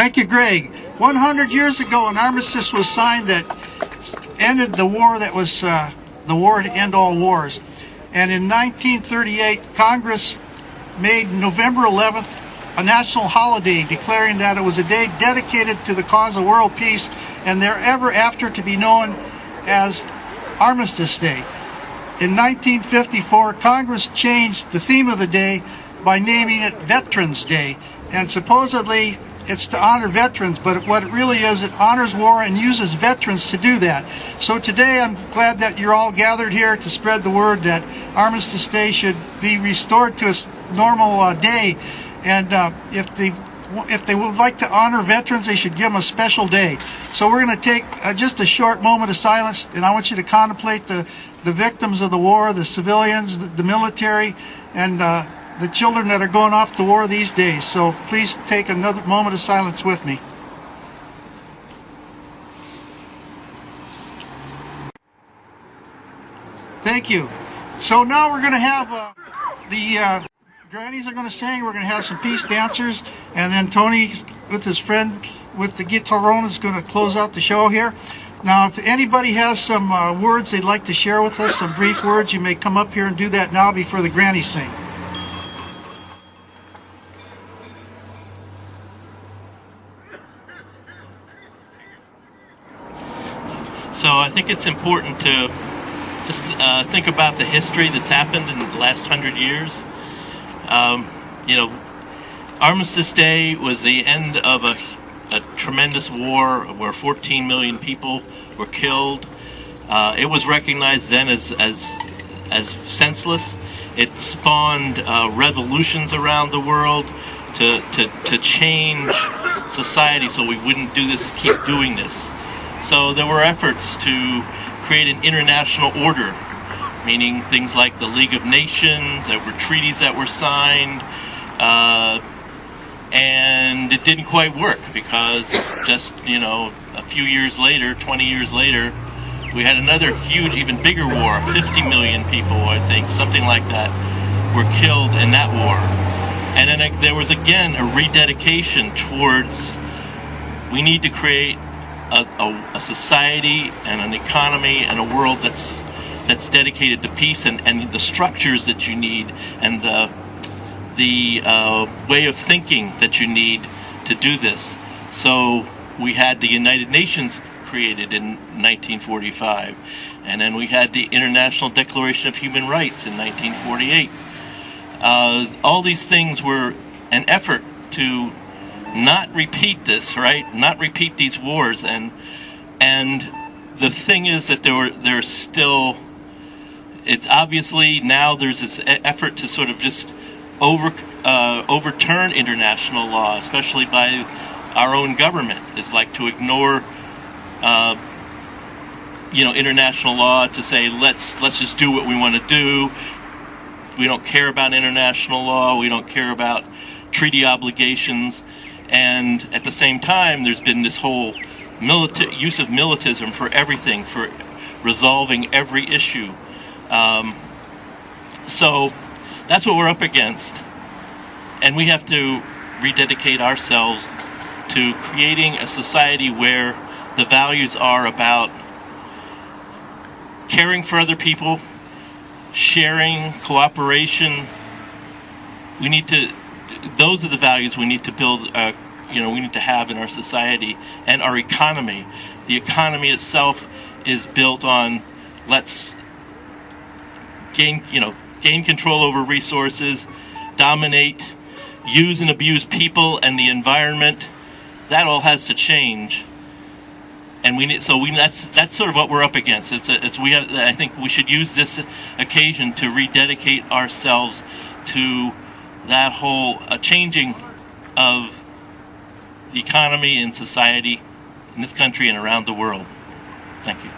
Thank you, Greg. 100 years ago, an armistice was signed that ended the war that was the war to end all wars. And in 1938, Congress made November 11th a national holiday, declaring that it was a day dedicated to the cause of world peace and therever after to be known as Armistice Day. In 1954, Congress changed the theme of the day by naming it Veterans Day, and supposedly it's to honor veterans, but what it really is, it honors war and uses veterans to do that. So today I'm glad that you're all gathered here to spread the word that Armistice Day should be restored to its normal day, and if they would like to honor veterans, they should give them a special day. So we're going to take just a short moment of silence, and I want you to contemplate the victims of the war, the civilians, the military, and the children that are going off to war these days. So please take another moment of silence with me. Thank you. So now we're going to have the grannies are going to sing. We're going to have some peace dancers, and then Tony with his friend with the guitarone is going to close out the show here. Now, if anybody has some words they'd like to share with us, some brief words, you may come up here and do that now before the grannies sing. So I think it's important to just think about the history that's happened in the last 100 years. You know, Armistice Day was the end of a tremendous war where 14 million people were killed. It was recognized then as senseless. It spawned revolutions around the world to change society so we wouldn't do this, keep doing this. So there were efforts to create an international order, meaning things like the League of Nations. There were treaties that were signed, and it didn't quite work because just, you know, a few years later, 20 years later, we had another huge, even bigger war. 50 million people, I think, something like that, were killed in that war. And then there was again a rededication towards, we need to create a society and an economy and a world that's dedicated to peace and the structures that you need and the way of thinking that you need to do this. So we had the United Nations created in 1945, and then we had the International Declaration of Human Rights in 1948. All these things were an effort to not repeat this, right? Not repeat these wars, and the thing is that there's still, it's obviously now there's this effort to sort of just overturn international law, especially by our own government. It's like to ignore, you know, international law, to say let's just do what we want to do. We don't care about international law. We don't care about treaty obligations. And at the same time, there's been this whole use of militism for everything, for resolving every issue. So that's what we're up against. And we have to rededicate ourselves to creating a society where the values are about caring for other people, sharing, cooperation. We need to, those are the values we need to build, you know, we need to have in our society and our economy. The economy itself is built on, let's gain control over resources, dominate, use and abuse people and the environment. That all has to change. And that's sort of what we're up against. I think we should use this occasion to rededicate ourselves to that whole changing of the economy and society in this country and around the world. Thank you.